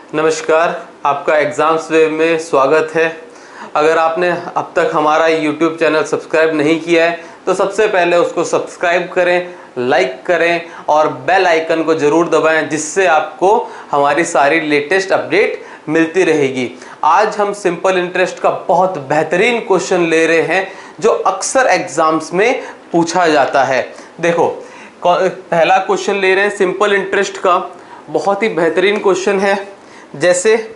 नमस्कार, आपका exams wave में स्वागत है। अगर आपने अब तक हमारा YouTube चैनल सब्सक्राइब नहीं किया है तो सबसे पहले उसको सब्सक्राइब करें, लाइक करें और बेल आइकन को ज़रूर दबाएं, जिससे आपको हमारी सारी लेटेस्ट अपडेट मिलती रहेगी। आज हम सिंपल इंटरेस्ट का बहुत बेहतरीन क्वेश्चन ले रहे हैं जो अक्सर एग्ज़ाम्स में पूछा जाता है। देखो, पहला क्वेश्चन ले रहे हैं सिंपल इंटरेस्ट का, बहुत ही बेहतरीन क्वेश्चन है। जैसे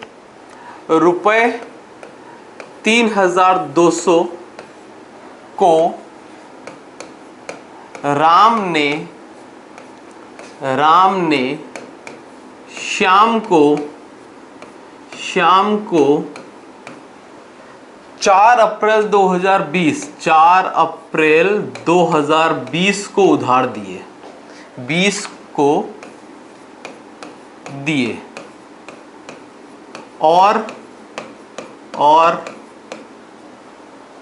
रुपये 3200 को राम ने शाम को 4 अप्रैल 2020 को उधार दिए, 20 को दिए और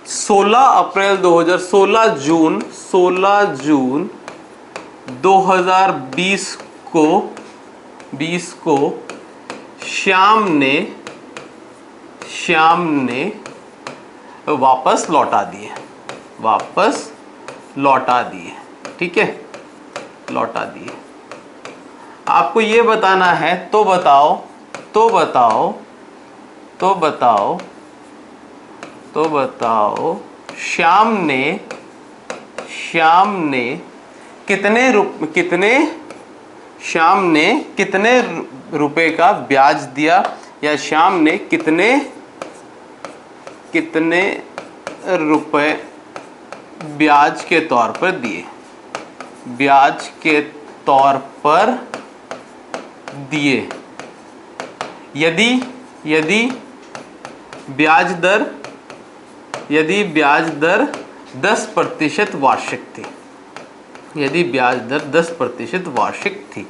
16 जून 2020 को श्याम ने वापस लौटा दिए। ठीक है, लौटा दिए। आपको ये बताना है, तो बताओ श्याम ने कितने रुपए का ब्याज दिया, या श्याम ने कितने रुपए ब्याज के तौर पर दिए। यदि ब्याज दर 10% वार्षिक थी।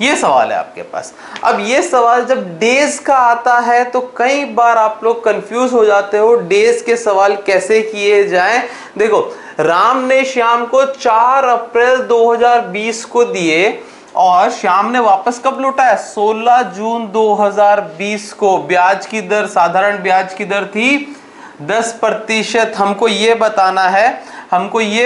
ये सवाल है आपके पास। अब ये सवाल जब डेज का आता है तो कई बार आप लोग कंफ्यूज हो जाते हो, डेज के सवाल कैसे किए जाएं। देखो, राम ने श्याम को 4 अप्रैल 2020 को दिए और श्याम ने वापस कब लौटाया? 16 जून 2020 को। ब्याज की दर, साधारण ब्याज की दर थी 10%। हमको ये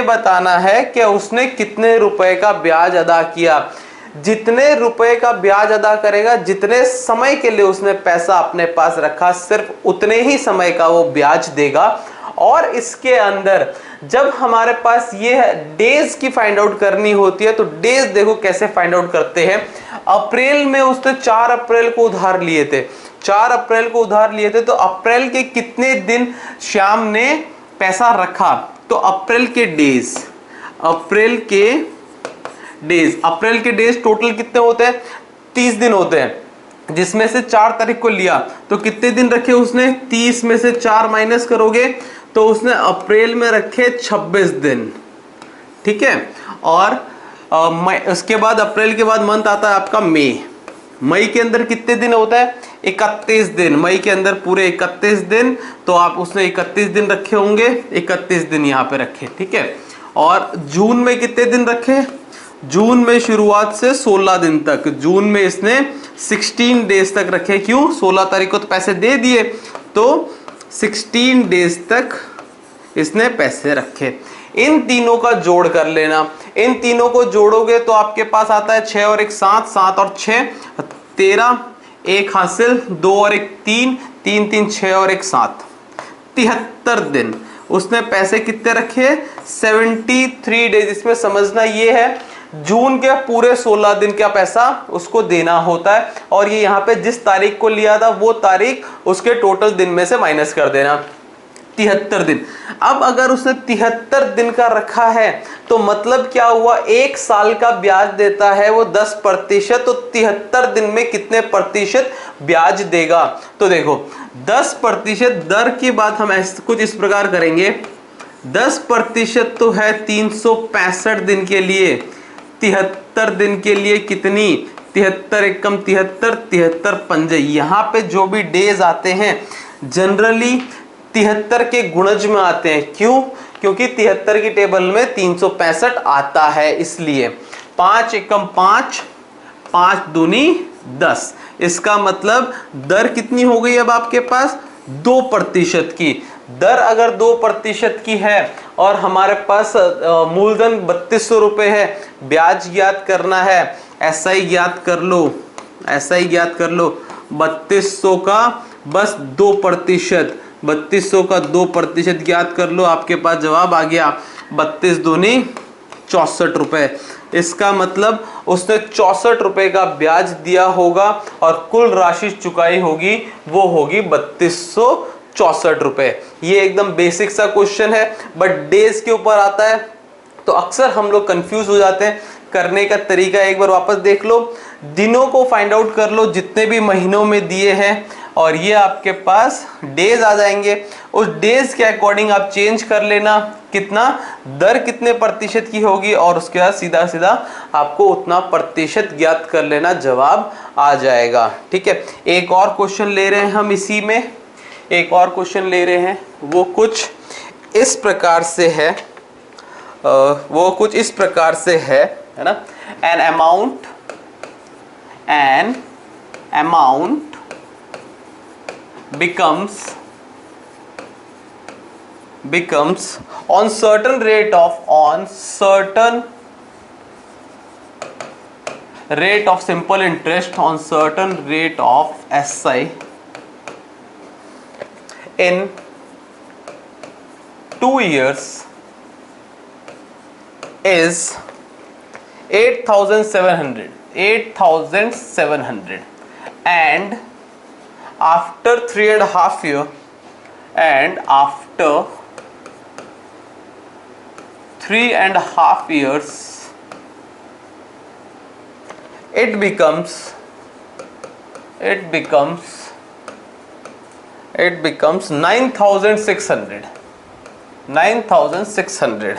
बताना है कि उसने कितने रुपए का ब्याज अदा किया। जितने रुपए का ब्याज अदा करेगा, जितने समय के लिए उसने पैसा अपने पास रखा, सिर्फ उतने ही समय का वो ब्याज देगा। और इसके अंदर जब हमारे पास ये है डेज की फाइंड आउट करनी होती है, तो डेज देखो कैसे फाइंड आउट करते हैं। अप्रैल में उसने 4 अप्रैल को उधार लिए थे, तो अप्रैल के कितने दिन श्याम ने पैसा रखा, तो अप्रैल के डेज टोटल कितने होते हैं? 30 दिन होते हैं, जिसमें से 4 तारीख को लिया तो कितने दिन रखे उसने? 30 में से 4 माइनस करोगे तो उसने अप्रैल में रखे 26 दिन। ठीक है, और उसके बाद अप्रैल के बाद मंथ आता है आपका मई के अंदर कितने दिन होता है? 31 दिन। मई के अंदर पूरे 31 दिन, तो आप उसने 31 दिन रखे होंगे, 31 दिन यहाँ पे रखे। ठीक है, और जून में कितने दिन रखे? जून में शुरुआत से 16 दिन तक, जून में इसने 16 डेज तक रखे। क्यों? 16 तारीख को तो पैसे दे दिए, तो 16 डेज तक इसने पैसे रखे। इन तीनों का जोड़ कर लेना। इन तीनों को जोड़ोगे तो आपके पास आता है 6 और 1 7, 7 और 6 13, 1 हासिल, 2 और 1 3, 3 3 6 और 1 7, 73 दिन उसने पैसे कितने रखे? 73 डेज। इसमें समझना ये है जून के पूरे 16 दिन का पैसा उसको देना होता है, और ये यहाँ पे जिस तारीख को लिया था वो तारीख उसके टोटल दिन में से माइनस कर देना, 73 दिन। अब अगर उसने 73 दिन का रखा है तो मतलब क्या हुआ? 1 साल का ब्याज देता है वो 10%, तो 73 दिन में कितने प्रतिशत ब्याज देगा? तो देखो 10% दर की बात हम कुछ इस प्रकार करेंगे। 10% तो है 365 दिन के लिए, 73 दिन के लिए कितनी? 73 एकम 73, 73 पंजे। यहाँ पे जो भी डेज आते हैं जनरली 73 के गुणज में आते हैं। क्यों? क्योंकि 73 की टेबल में 365 आता है, इसलिए 5 एकम 5, 5 दूनी 10। इसका मतलब दर कितनी हो गई अब आपके पास 2% की। दर अगर 2% की है और हमारे पास मूलधन 3200 रुपए है, ब्याज ज्ञात करना है, एसआई ज्ञात कर लो, एसआई ज्ञात कर लो। 3200 का बस 2%, 3200 का 2% ज्ञात कर लो, आपके पास जवाब आ गया 32 दूनी 64 रुपए। इसका मतलब उसने 64 रुपए का ब्याज दिया होगा और कुल राशि चुकाई होगी वो होगी 3264 रुपए। ये एकदम बेसिक सा क्वेश्चन है, बट डेज के ऊपर आता है तो अक्सर हम लोग कंफ्यूज हो जाते हैं। करने का तरीका एक बार वापस देख लो, दिनों को फाइंड आउट कर लो जितने भी महीनों में दिए हैं, और ये आपके पास डेज आ जाएंगे। उस डेज के अकॉर्डिंग आप चेंज कर लेना, कितना दर कितने प्रतिशत की होगी, और उसके बाद सीधा सीधा आपको उतना प्रतिशत ज्ञात कर लेना, जवाब आ जाएगा। ठीक है, एक और क्वेश्चन ले रहे हैं हम इसी में, एक और क्वेश्चन ले रहे हैं, वो कुछ इस प्रकार से है, है ना। An amount becomes on certain rate of simple interest on certain rate of SI in 2 years is 8,700 and after 3.5 years and after 3.5 years it becomes 9,600।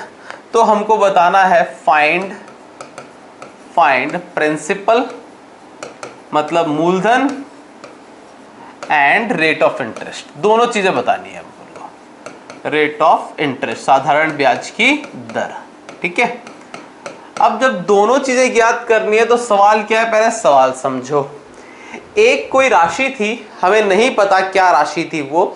तो हमको बताना है फाइंड प्रिंसिपल मतलब मूलधन एंड रेट ऑफ इंटरेस्ट, दोनों चीजें बतानी है हमको। रेट ऑफ इंटरेस्ट साधारण ब्याज की दर, ठीक है। अब जब दोनों चीजें ज्ञात करनी है तो सवाल क्या है, पहले सवाल समझो। एक कोई राशि थी, हमें नहीं पता क्या राशि थी, वो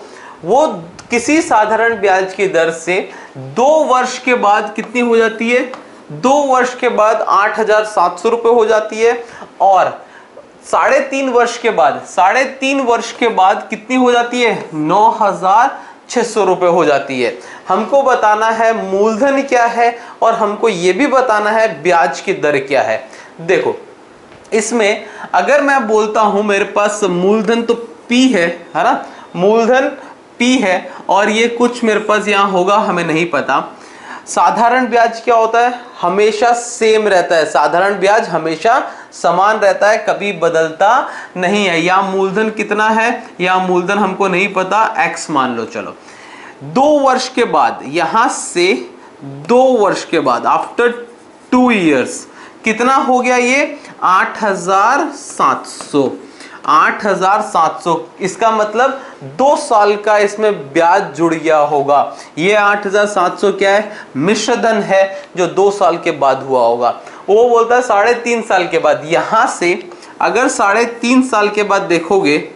किसी साधारण ब्याज की दर से 2 वर्ष के बाद कितनी हो जाती है, 2 वर्ष के बाद 8,700 रुपए हो जाती है, और 3.5 वर्ष के बाद कितनी हो जाती है, 9,600 रुपए हो जाती है। हमको बताना है मूलधन क्या है और हमको ये भी बताना है ब्याज की दर क्या है। देखो इसमें अगर मैं बोलता हूं मेरे पास मूलधन तो P है ना, मूलधन P है और ये कुछ मेरे पास यहां होगा, हमें नहीं पता। साधारण ब्याज क्या होता है, हमेशा सेम रहता है, साधारण ब्याज हमेशा समान रहता है, कभी बदलता नहीं है। या मूलधन कितना है, या मूलधन हमको नहीं पता, x मान लो। चलो 2 वर्ष के बाद, यहां से 2 वर्ष के बाद आफ्टर 2 इयर्स कितना हो गया, ये 8,700। इसका मतलब 2 साल का इसमें ब्याज जुड़ गया होगा। ये 8,700 क्या है, मिश्रधन है जो 2 साल के बाद हुआ होगा। वो बोलता है 3.5 साल के बाद। यहां से अगर 3.5 साल के बाद देखोगे,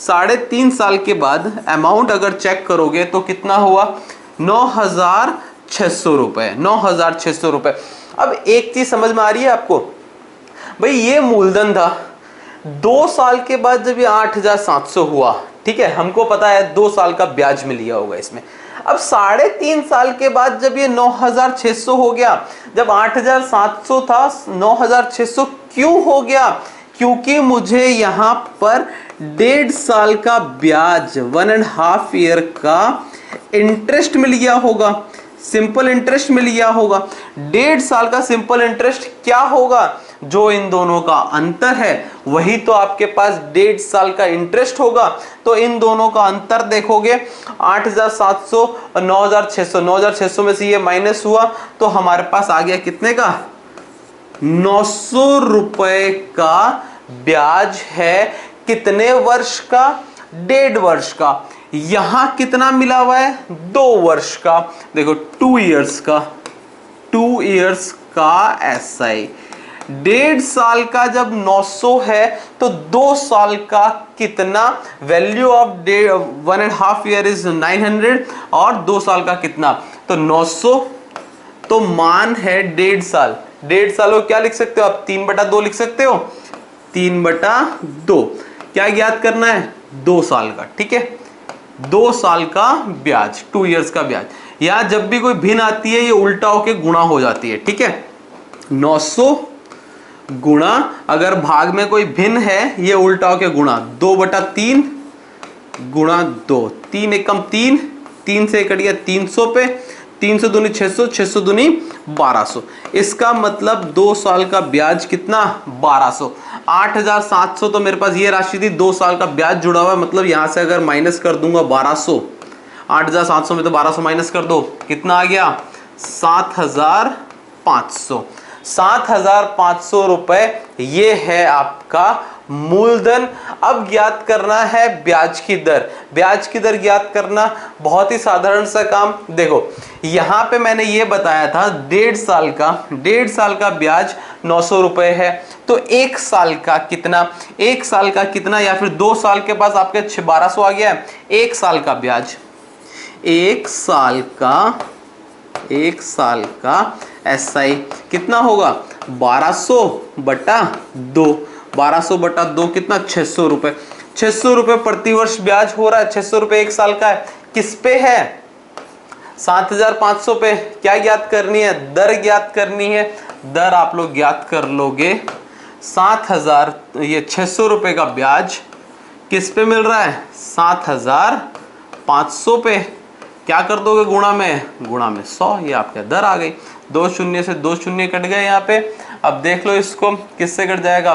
3.5 साल के बाद अमाउंट अगर चेक करोगे तो कितना हुआ, 9,600 रुपए, 9,600 रुपए। अब एक चीज समझ में आ रही है आपको, भाई ये मूलधन था, 2 साल के बाद जब ये 8,700 हुआ, ठीक है, हमको पता है 2 साल का ब्याज मिल गया होगा इसमें। अब 3.5 साल के बाद जब ये 9,600 हो गया, जब 8,700 था 9,600 क्यों हो गया, क्योंकि मुझे यहाँ पर 1.5 साल का ब्याज, 1.5 ईयर का इंटरेस्ट मिल गया होगा, सिंपल इंटरेस्ट मिल गया होगा। 1.5 साल का सिंपल इंटरेस्ट क्या होगा, जो इन दोनों का अंतर है वही तो आपके पास 1.5 साल का इंटरेस्ट होगा। तो इन दोनों का अंतर देखोगे, 8,700 और 9,600, 9,600 में से ये माइनस हुआ तो हमारे पास आ गया कितने का, 900 रुपए का ब्याज है। कितने वर्ष का, 1.5 वर्ष का। यहां कितना मिला हुआ है, 2 वर्ष का। देखो 2 इयर्स का, 2 इयर्स का SI 1.5 साल का जब 900 है तो 2 साल का कितना, वैल्यू ऑफ 1.5 ईयर इज 900 और 2 साल का कितना, तो 900 तो मान है 1.5 साल। 1.5 साल को क्या लिख सकते हो आप, 3/2 लिख सकते हो। 3/2 क्या ज्ञात करना है, 2 साल का, ठीक है। 2 साल का ब्याज, 2 इयर्स का ब्याज। यहां जब भी कोई भिन्न आती है ये उल्टा होके गुणा हो जाती है, ठीक है। 900 गुणा, अगर भाग में कोई भिन्न है ये उल्टा होके गुणा, 2/3 गुणा 2, 3 एकम 3, 3 से कट गया 300 पे, 300 दूनी 600, 600 दूनी 1200। इसका मतलब 2 साल का ब्याज कितना, 1200। 8700 तो मेरे पास ये राशि थी, 2 साल का ब्याज जुड़ा हुआ है, मतलब यहां से अगर माइनस कर दूंगा 1200, 8700 में तो 1200 माइनस कर दो, कितना आ गया, 7500। 7500 रुपए ये है आपका मूलधन। अब ज्ञात करना है ब्याज की दर। ब्याज की दर ज्ञात करना बहुत ही साधारण सा काम। देखो यहां पे मैंने ये बताया था 1.5 साल का ब्याज 900 रुपए है, तो 1 साल का कितना, 1 साल का कितना, या फिर 2 साल के पास आपके 1200 आ गया है। 1 साल का ब्याज, 1 साल का SI कितना होगा, 1200/2, 1200/2 कितना, 600 रुपए। 600 रुपए प्रति वर्ष ब्याज हो रहा है। 600 रुपए 1 साल का है, किस पे है, 7500 पे। क्या ज्ञात करनी है, दर ज्ञात करनी है। दर आप लोग ज्ञात कर लोगे, 7000, ये 600 रुपए का ब्याज किस पे मिल रहा है, 7500 पे। क्या कर दोगे, गुणा में 100, ये आपका दर आ गई। 2 शून्य से 2 शून्य कट गए यहाँ पे। अब देख लो इसको किससे कट जाएगा,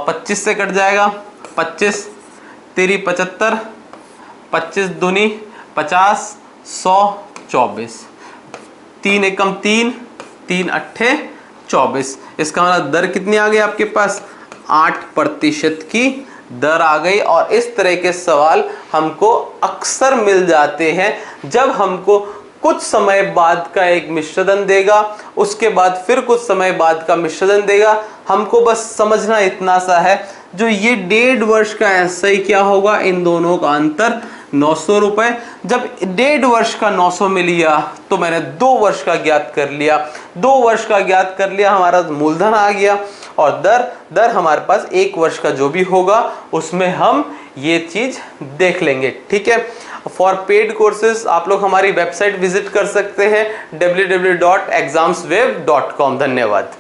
25 से कट जाएगा। 25 तेरी 75, 25 दूनी 50, 100 24, 3 एकम 3, 3 अट्ठे 24। इसका मतलब दर कितनी आ गई आपके पास, 8% की दर आ गई। और इस तरह के सवाल हमको अक्सर मिल जाते हैं जब हमको कुछ समय बाद का एक मिश्रण देगा, उसके बाद फिर कुछ समय बाद का मिश्रण देगा। हमको बस समझना इतना सा है, जो ये 1.5 वर्ष का SI क्या होगा, इन दोनों का अंतर 900 रुपए। जब 1.5 वर्ष का 900 मिल लिया तो मैंने 2 वर्ष का ज्ञात कर लिया। 2 वर्ष का ज्ञात कर लिया, हमारा मूलधन आ गया। और दर हमारे पास 1 वर्ष का जो भी होगा उसमें हम ये चीज देख लेंगे, ठीक है। फॉर पेड कोर्सेज आप लोग हमारी वेबसाइट विजिट कर सकते हैं www.examsweb.com। धन्यवाद।